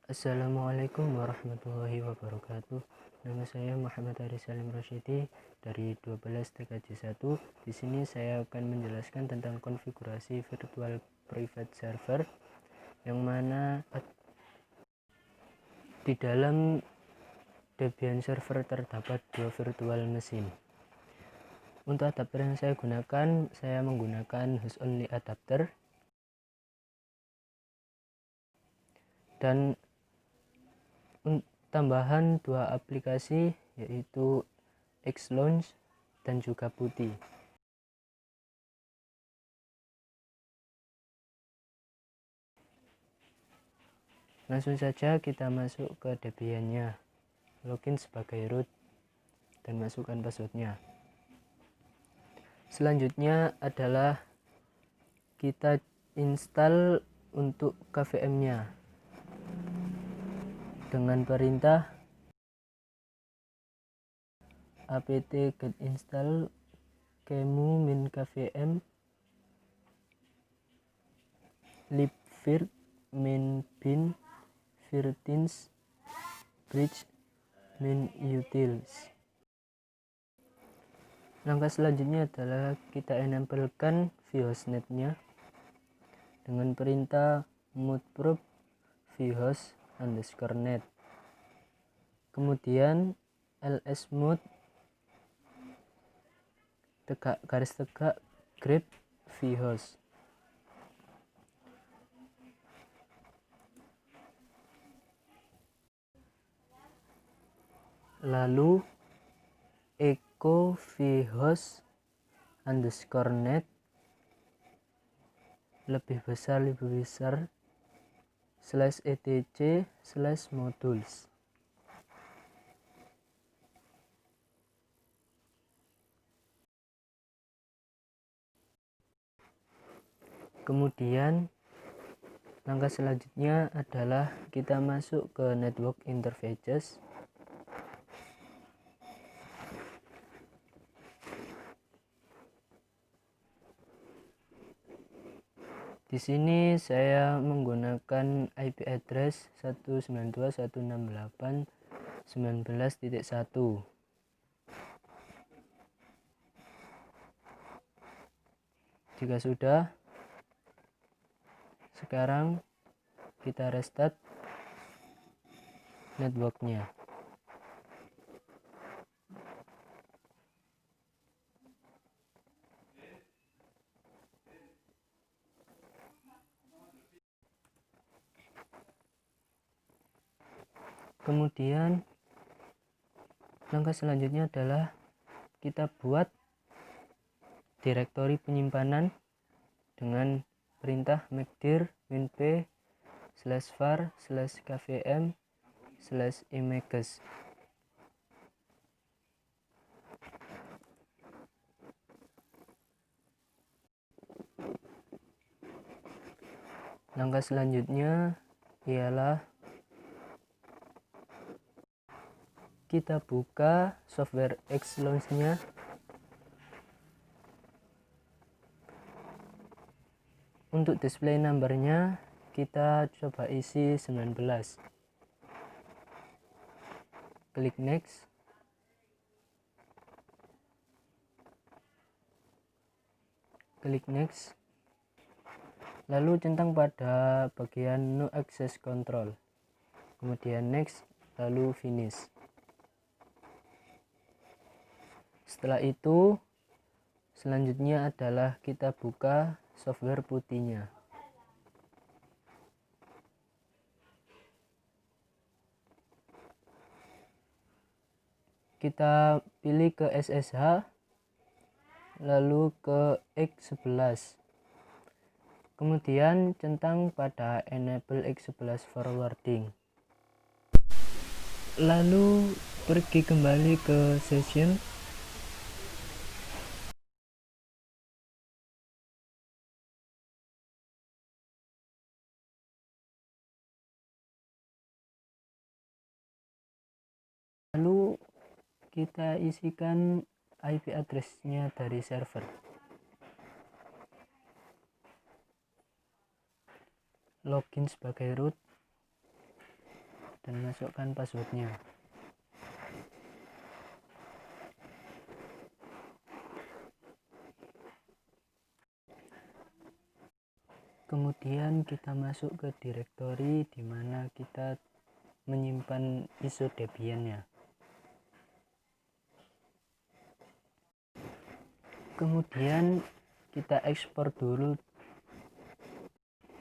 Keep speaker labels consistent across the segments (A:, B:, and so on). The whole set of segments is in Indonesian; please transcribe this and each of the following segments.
A: Assalamualaikum warahmatullahi wabarakatuh. Nama saya Muhammad Ari Salim Rosyidi dari 12 TKJ 1. Di sini saya akan menjelaskan tentang konfigurasi virtual private server, yang mana di dalam Debian server terdapat 2 virtual machine. Untuk adapter yang saya menggunakan host only adapter dan tambahan 2 aplikasi, yaitu Xlaunch dan juga PuTTY. Langsung saja kita masuk ke Debian-nya, login sebagai root dan masukkan passwordnya. Selanjutnya adalah kita install untuk KVM-nya dengan perintah apt get install kemu min kvm libvirt min bin virtins bridge min utils. Langkah selanjutnya adalah kita enablekan vhostnet-nya dengan perintah modprobe vhost_net, kemudian lsmod garis tegak grep vhost, lalu echo vhost_net lebih besar /etc/modules. Kemudian langkah selanjutnya adalah kita masuk ke network interfaces. Di sini saya menggunakan IP address 192.168.19.1. Jika sudah, sekarang kita restart networknya. Kemudian langkah selanjutnya adalah kita buat direktori penyimpanan dengan perintah mkdir -var/kvm/images. Langkah selanjutnya ialah kita buka software Xlaunch-nya. Untuk display numbernya kita coba isi 19. Klik next. Klik next. Lalu centang pada bagian no access control. Kemudian next, lalu finish. Setelah itu, selanjutnya adalah kita buka software PuTTY-nya. Kita pilih ke SSH, lalu ke X11. Kemudian centang pada enable X11 forwarding. Lalu pergi kembali ke session. Lalu kita isikan IP address-nya dari server. Login sebagai root. dan masukkan passwordnya. Kemudian kita masuk ke direktori di mana kita menyimpan ISO Debian-nya. Kemudian kita ekspor dulu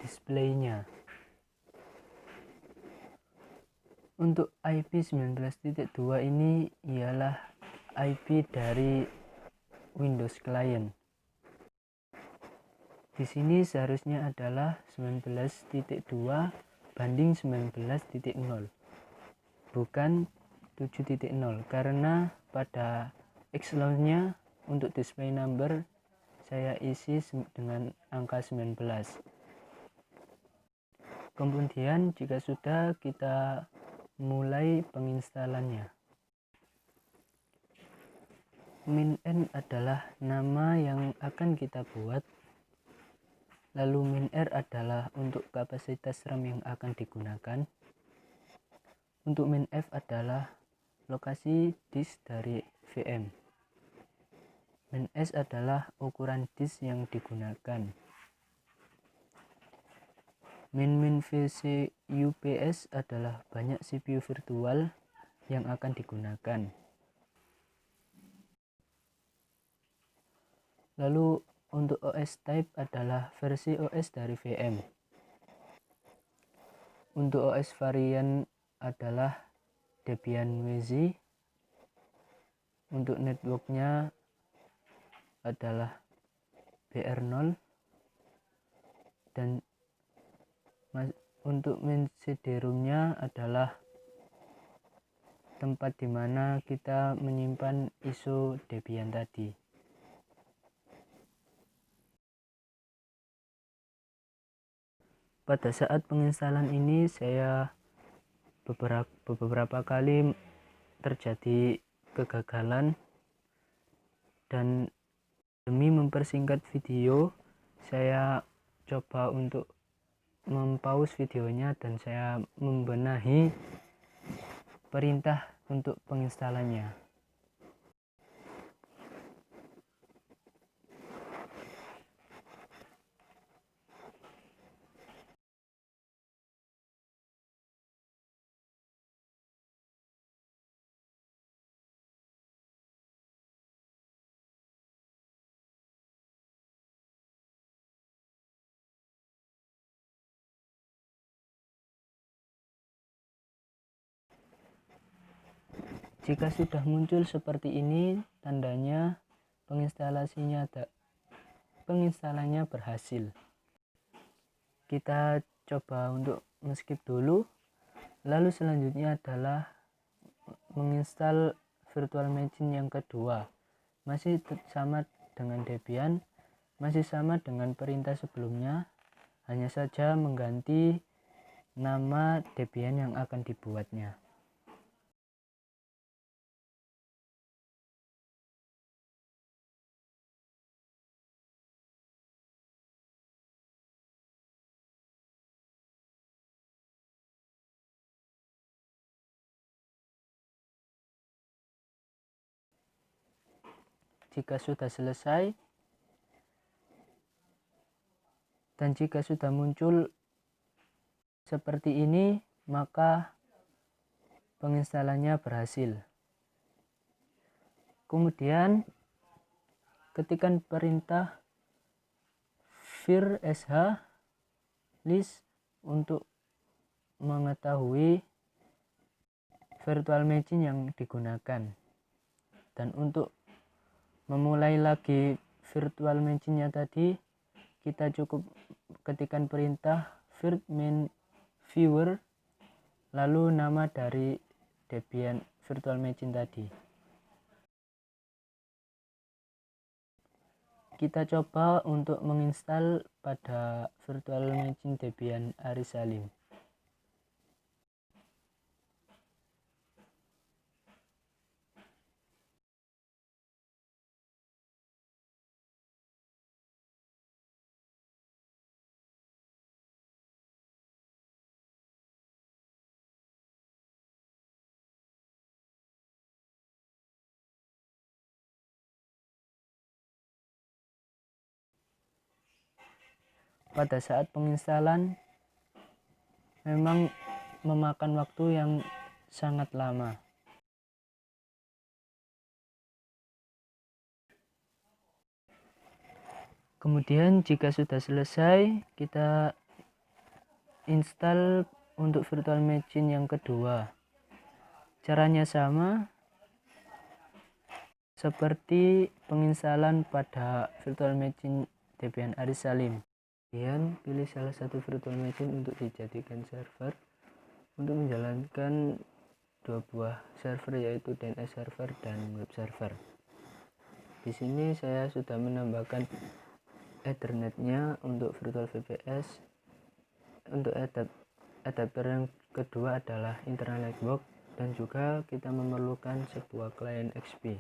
A: displaynya. Untuk IP 19.2 ini ialah IP dari Windows Client. Di sini seharusnya adalah 19.2 banding 19.0, bukan 7.0, karena pada Xload-nya untuk display number saya isi dengan angka 19. Kemudian jika sudah, kita mulai penginstalannya. min_n adalah nama yang akan kita buat, lalu min_r adalah untuk kapasitas RAM yang akan digunakan, untuk min_f adalah lokasi disk dari VM, min_s adalah ukuran disk yang digunakan, min_vc UPS adalah banyak CPU virtual yang akan digunakan. Lalu untuk OS type adalah versi OS dari VM. Untuk OS varian adalah Debian WZ. Untuk networknya adalah BR0. Dan untuk main CD-ROM-nya adalah tempat dimana kita menyimpan ISO Debian tadi. Pada saat penginstalan ini saya beberapa kali terjadi kegagalan, dan demi mempersingkat video saya coba untuk mempause videonya dan saya membenahi perintah untuk penginstalannya. Jika sudah muncul seperti ini, tandanya penginstalannya berhasil. Kita coba untuk skip dulu. Lalu selanjutnya adalah menginstal virtual machine yang kedua. Masih sama dengan Debian, masih sama dengan perintah sebelumnya, hanya saja mengganti nama Debian yang akan dibuatnya. Jika sudah selesai dan jika sudah muncul seperti ini, maka penginstalannya berhasil. Kemudian ketikkan perintah vir sh list untuk mengetahui virtual machine yang digunakan, dan untuk memulai lagi virtual machine-nya tadi kita cukup ketikkan perintah virt main viewer lalu nama dari Debian virtual machine tadi. Kita coba untuk menginstal pada virtual machine Debian Aris Salim. pada saat penginstalan memang memakan waktu yang sangat lama. Kemudian jika sudah selesai, kita install untuk virtual machine yang kedua. Caranya sama seperti penginstalan pada virtual machine Debian Aris Salim. Kemudian pilih salah satu virtual machine untuk dijadikan server untuk menjalankan dua buah server, yaitu DNS server dan web server. Di sini saya sudah menambahkan Ethernetnya untuk virtual VPS. Untuk adapter yang kedua adalah internal network, dan juga kita memerlukan sebuah client XP.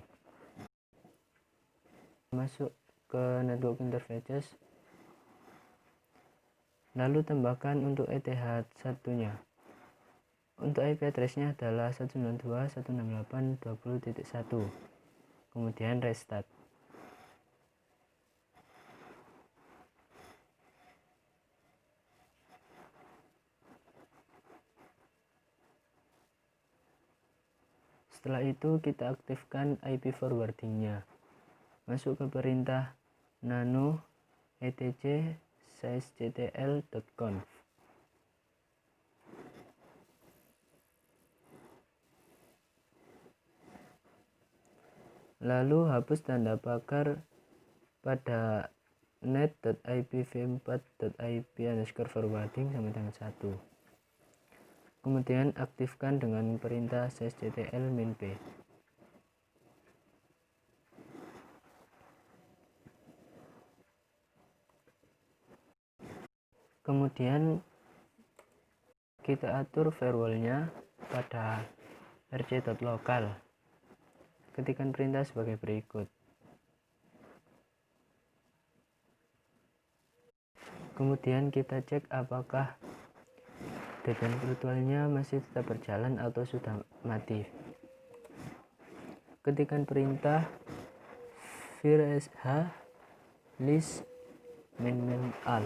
A: Masuk ke network interfaces, lalu tambahkan untuk ETH1-nya. Untuk IP address-nya adalah 192.168.20.1. Kemudian restart. Setelah itu kita aktifkan IP forwarding-nya. Masuk ke perintah nano etc sysctl.conf. Lalu hapus tanda pagar pada net.ipv4.ip_forwarding sampai dengan 1. Kemudian aktifkan dengan perintah sysctl -p. Kemudian kita atur firewall-nya pada rc.local. Ketikkan perintah sebagai berikut. Kemudian kita cek apakah Debian virtualnya masih tetap berjalan atau sudah mati. Ketikkan perintah virsh list -all.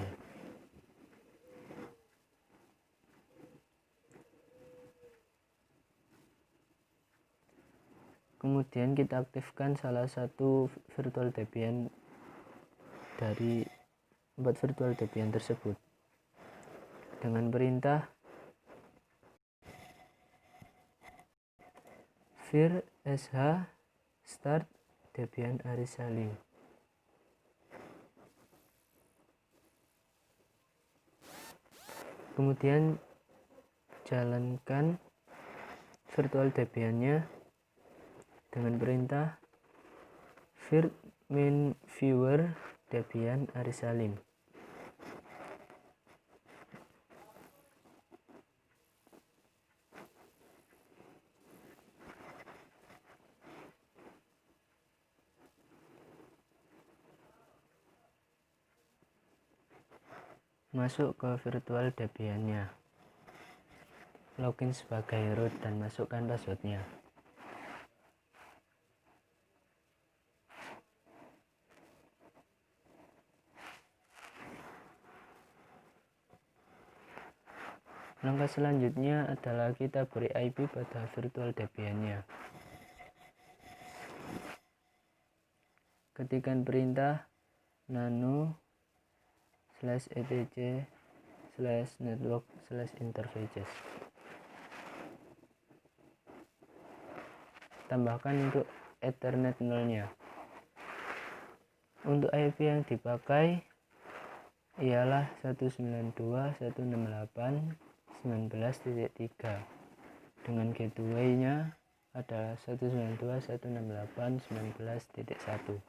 A: Kemudian kita aktifkan salah satu virtual Debian dari 4 virtual Debian tersebut dengan perintah virsh start Debian Aris Salim. Kemudian jalankan virtual Debian-nya dengan perintah virt main viewer Debian Aris Salim. Masuk ke virtual Debian-nya, login sebagai root dan masukkan passwordnya. Langkah selanjutnya adalah kita beri IP pada virtual Debian-nya. Ketikkan perintah nano /etc/network/interfaces. Tambahkan untuk Ethernet 0-nya. Untuk IP yang dipakai ialah 192.168.19.3 dengan gateway-nya adalah 192.168.19.1.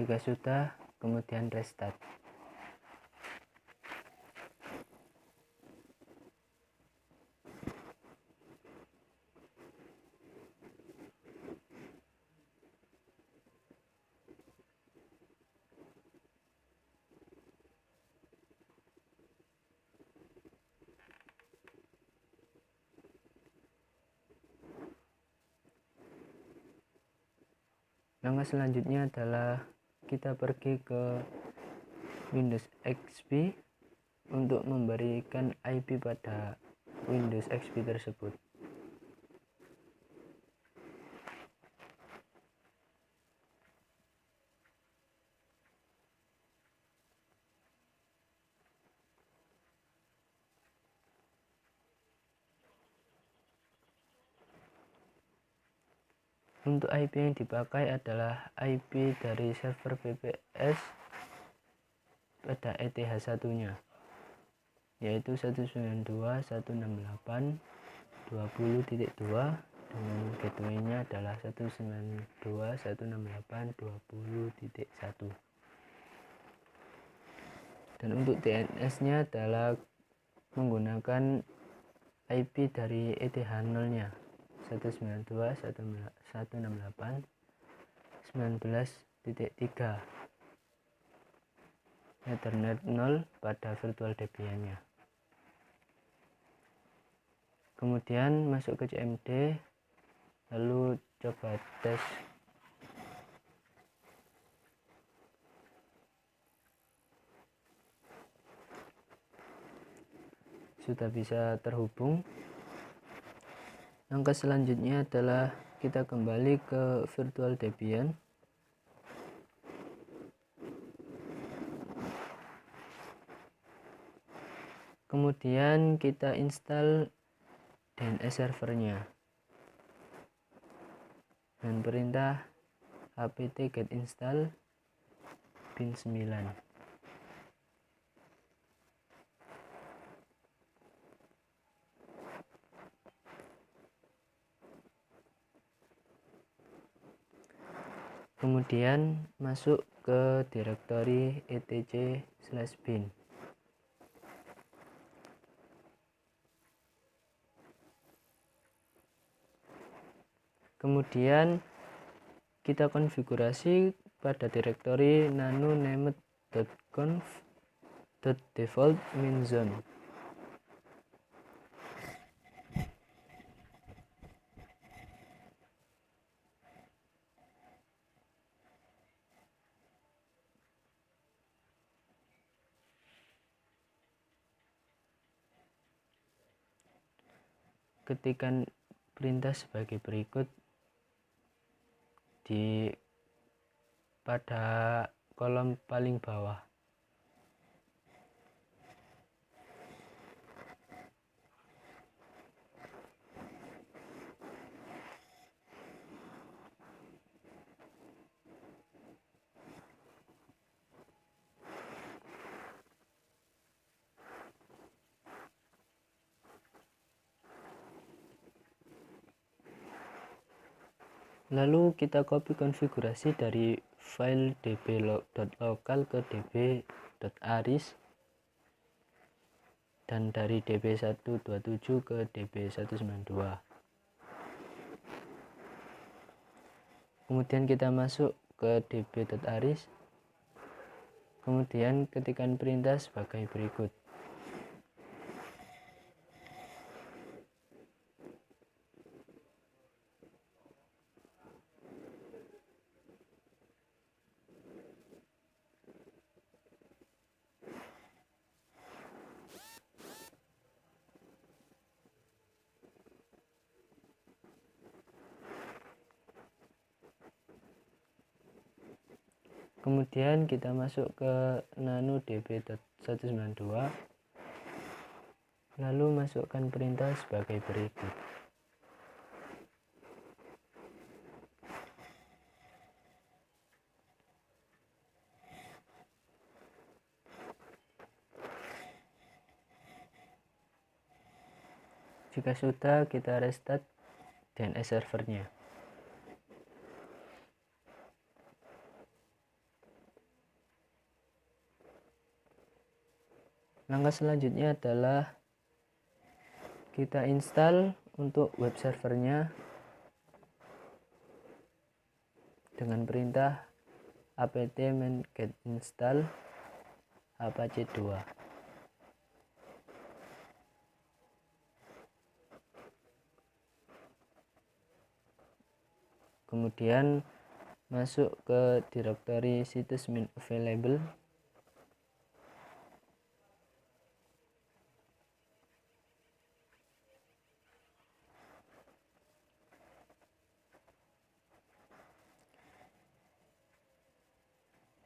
A: Jika sudah, kemudian restart. Langkah selanjutnya adalah kita pergi ke Windows XP untuk memberikan IP pada Windows XP tersebut. Untuk IP yang dipakai adalah IP dari server VPS pada ETH1 nya, yaitu 192.168.20.2 dengan gateway-nya adalah 192.168.20.1. Dan untuk DNS-nya adalah menggunakan IP dari ETH0 nya 192.168.19.3 Ethernet 0 pada virtual Debian-nya. Kemudian masuk ke CMD, lalu coba tes. Sudah bisa terhubung. Langkah selanjutnya adalah kita kembali ke virtual Debian. Kemudian kita install DNS servernya dan perintah apt get install bin 9. Kemudian masuk ke direktori etc/bin. Kemudian kita konfigurasi pada direktori nano-named.conf.default min zone. Ketikkan perintah sebagai berikut pada kolom paling bawah. Lalu kita copy konfigurasi dari file db.local ke db.aris dan dari db127 ke db192. Kemudian kita masuk ke db.aris. Kemudian ketikkan perintah sebagai berikut. Kemudian kita masuk ke nano db.192, lalu masukkan perintah sebagai berikut. Jika sudah, kita restart DNS servernya. Langkah selanjutnya adalah kita install untuk web servernya dengan perintah apt-man get install apache 2. Kemudian masuk ke directory situs min available,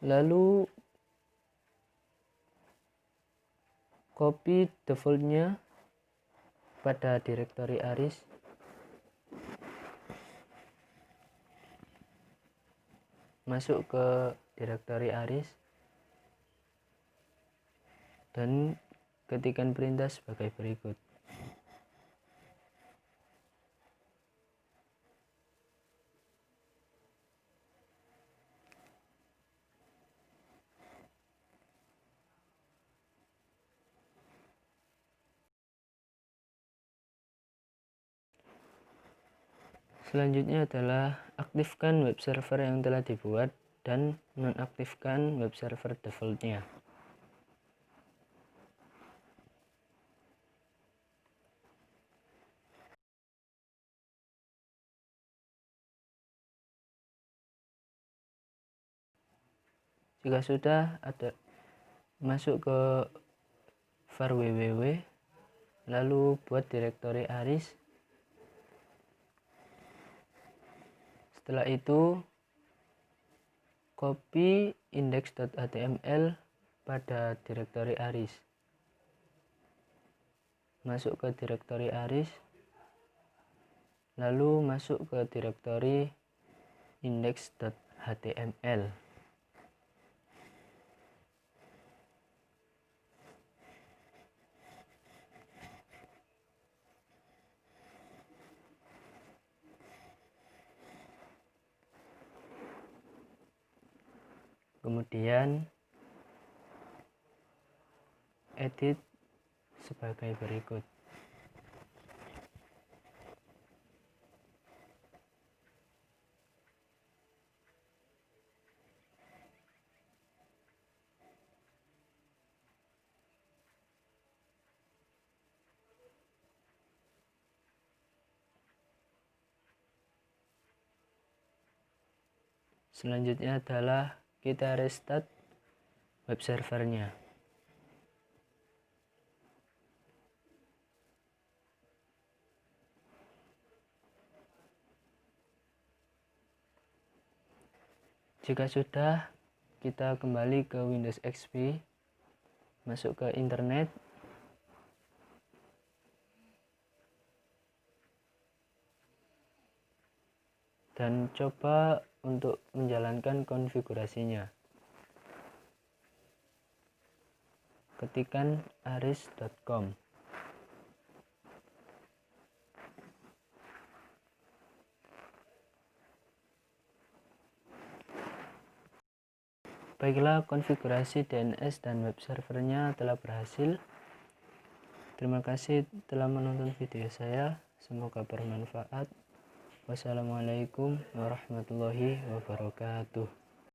A: lalu copy defaultnya pada directory ARIS, masuk ke directory ARIS dan ketikkan perintah sebagai berikut. Selanjutnya adalah aktifkan web server yang telah dibuat dan nonaktifkan web server defaultnya. Jika sudah, masuk ke var www, lalu buat directory ARIS. Setelah itu copy index.html pada directory ARIS, masuk ke directory ARIS, lalu masuk ke directory index.html. Kemudian edit sebagai berikut. Selanjutnya adalah kita restart web servernya. Jika sudah, kita kembali ke Windows XP, masuk ke internet, dan coba untuk menjalankan konfigurasinya. Ketikkan aris.com. Baiklah, konfigurasi DNS dan web servernya telah berhasil. Terima kasih telah menonton video saya, semoga bermanfaat. Wassalamualaikum warahmatullahi wabarakatuh.